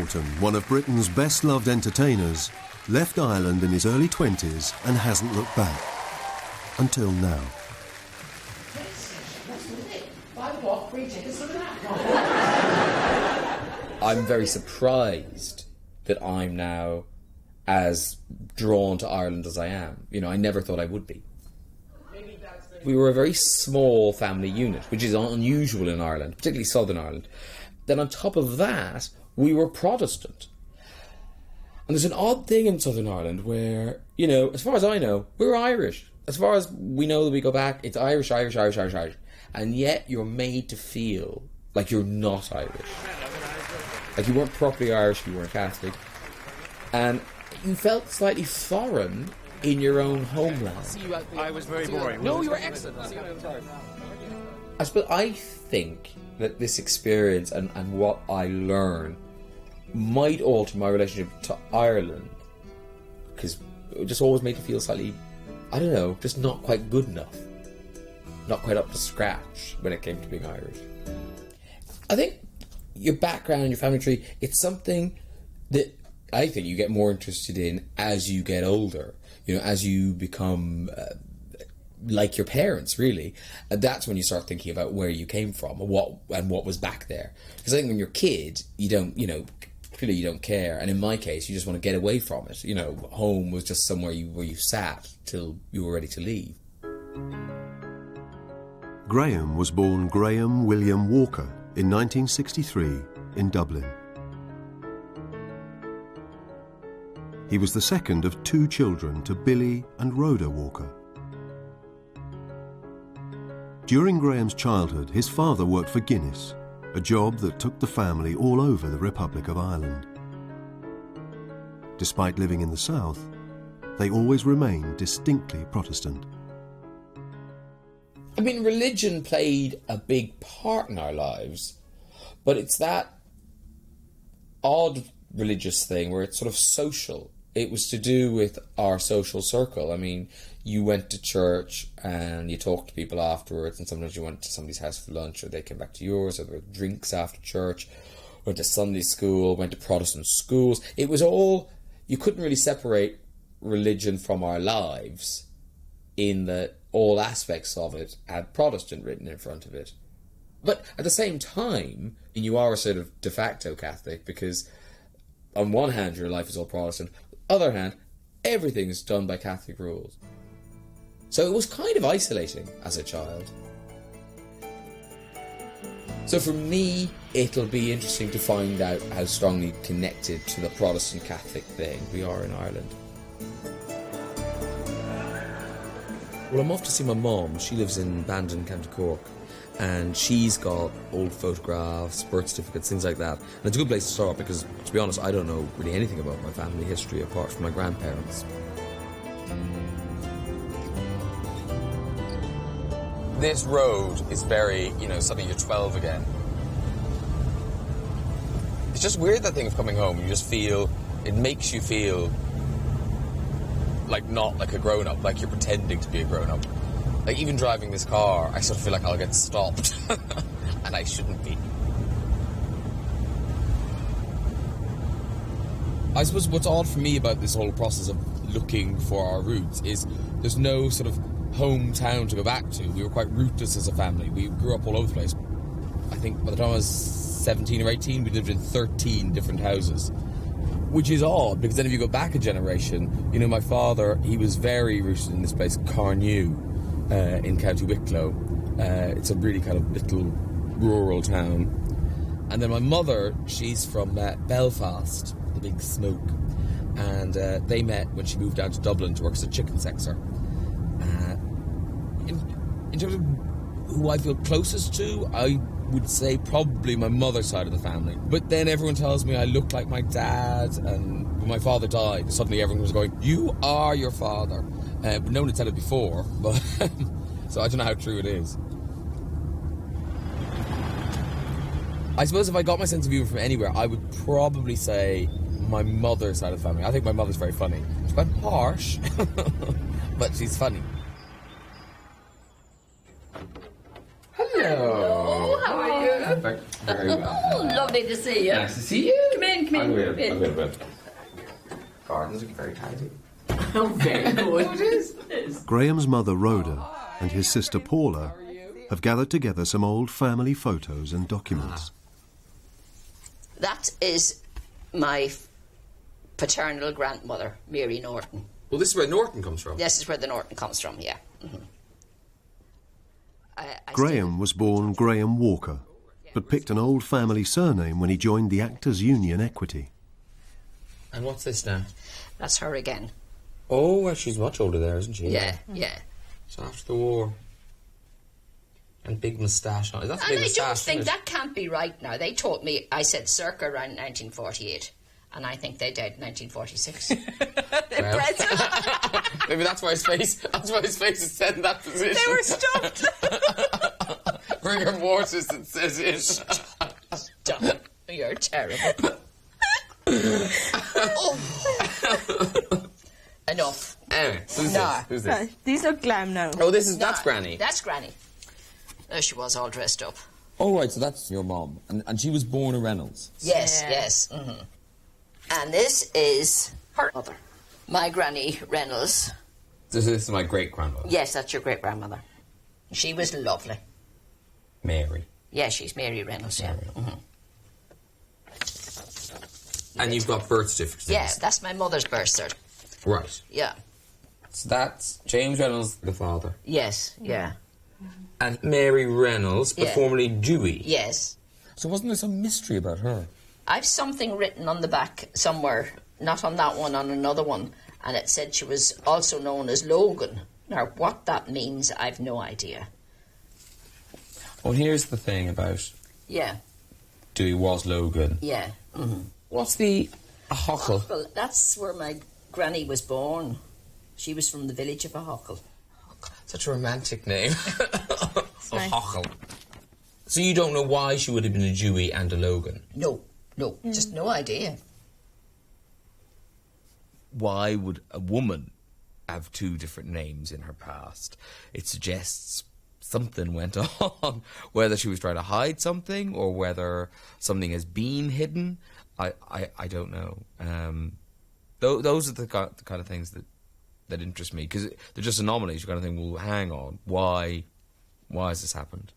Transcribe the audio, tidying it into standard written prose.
Norton, one of Britain's best-loved entertainers, left Ireland in his early 20s and hasn't looked back. Until now. I'm very surprised that I'm now as drawn to Ireland as I am. You know, I never thought I would be. We were a very small family unit, which is unusual in Ireland, particularly Southern Ireland. Then on top of that, we were Protestant. And there's an odd thing in Southern Ireland where, you know, as far as I know, we're Irish. As far as we know that we go back, it's Irish, Irish, Irish, Irish, Irish. And yet you're made to feel like you're not Irish. Like you weren't properly Irish, you weren't Catholic. And you felt slightly foreign in your own homeland. I was very boring. No, you were excellent. I think that this experience and what I learn might alter my relationship to Ireland, because it just always made me feel slightly, I don't know, just not quite good enough. Not quite up to scratch when it came to being Irish. I think your background, your family tree, it's something that I think you get more interested in as you get older. You know, as you become like your parents, really. And that's when you start thinking about where you came from and what was back there. Because I think when you're a kid, you don't, you know, clearly you don't care. And in my case, you just want to get away from it. You know, home was just somewhere where you sat till you were ready to leave. Graham was born Graham William Walker in 1963 in Dublin. He was the second of two children to Billy and Rhoda Walker. During Graham's childhood, his father worked for Guinness, a job that took the family all over the Republic of Ireland. Despite living in the south, they always remained distinctly Protestant. I mean, religion played a big part in our lives, but it's that odd religious thing where it's sort of social. It was to do with our social circle. I mean, you went to church and you talked to people afterwards, and sometimes you went to somebody's house for lunch, or they came back to yours, or there were drinks after church, went to Sunday school, went to Protestant schools. It was all, you couldn't really separate religion from our lives in that all aspects of it had Protestant written in front of it. But at the same time, you are a sort of de facto Catholic, because on one hand your life is all Protestant, other hand, everything is done by Catholic rules. So it was kind of isolating as a child. So for me, it'll be interesting to find out how strongly connected to the Protestant Catholic thing we are in Ireland. Well, I'm off to see my mum. She lives in Bandon, County Cork, and she's got old photographs, birth certificates, things like that. And it's a good place to start because, to be honest, I don't know really anything about my family history apart from my grandparents. This road is very, you know, suddenly you're 12 again. It's just weird, that thing of coming home. You just feel, it makes you feel like not like a grown-up, like you're pretending to be a grown-up. Like, even driving this car, I sort of feel like I'll get stopped. And I shouldn't be. I suppose what's odd for me about this whole process of looking for our roots is there's no sort of hometown to go back to. We were quite rootless as a family. We grew up all over the place. I think by the time I was 17 or 18, we lived in 13 different houses. Which is odd, because then if you go back a generation, you know, my father, he was very rooted in this place, Carnew, in County Wicklow. It's a really kind of little rural town. And then my mother, she's from Belfast, the big smoke. And they met when she moved down to Dublin to work as a chicken sexer. In terms of who I feel closest to, I would say probably my mother's side of the family. But then everyone tells me I look like my dad, and when my father died, suddenly everyone was going, "You are your father." But no one had said it before, but so I don't know how true it is. I suppose if I got my sense of humour from anywhere, I would probably say my mother's side of the family. I think my mother's very funny. She's quite harsh, but she's funny. Hello, how are you? Very well. Oh, lovely to see you. Nice to see you. Come come in. I'll go in. Gardens are very tidy. Oh, very good. It is. Graham's mother, Rhoda, and his sister, Paula, have gathered together some old family photos and documents. That is my paternal grandmother, Mary Norton. Well, this is where Norton comes from. This is where the Norton comes from, yeah. Graham was born Graham Walker, but picked an old family surname when he joined the Actors' Union Equity. And what's this now? That's her again. Oh, well, she's much older there, isn't she? Yeah. So after the war. And big moustache on. That's a big And I moustache, don't think isn't it? that can't be right now. They told me, I said circa around 1948. And I think they died in 1946. Well, maybe that's why his face. That's why his face is set in that position. They were stuffed. Rigor mortis, it says it. Stop. You're terrible. Enough. Anyway, who's Nah. this? Who's this? These are glam now. Oh, that's Granny. That's Granny. There she was, all dressed up. Oh, right, so that's your mom. And she was born a Reynolds. Yes. And this is her mother, my Granny Reynolds. This is my great-grandmother. Yes, that's your great-grandmother. She was lovely. Mary. Yeah, she's Mary Reynolds, yeah. And you've got birth certificates. Yeah, that's my mother's birth cert. Right. Yeah. So that's James Reynolds, the father. Yes, yeah. And Mary Reynolds, but Yeah. formerly Dooey. Yes. So wasn't there some mystery about her? I've something written on the back somewhere, not on that one, on another one, and it said she was also known as Logan. Now, what that means, I've no idea. Well, here's the thing about Yeah, Dooey was Logan. yeah. What's the Hochel? Well, that's where my granny was born. She was from the village of Ahocle. Such a romantic name. nice. Hochel. So you don't know why she would have been a Dewey and a Logan? No, just no idea. Why would a woman have two different names in her past? It suggests something went on, whether she was trying to hide something or whether something has been hidden. I don't know. Those are the kind of things that interest me, because they're just anomalies. You kind of think, well, hang on, why has this happened?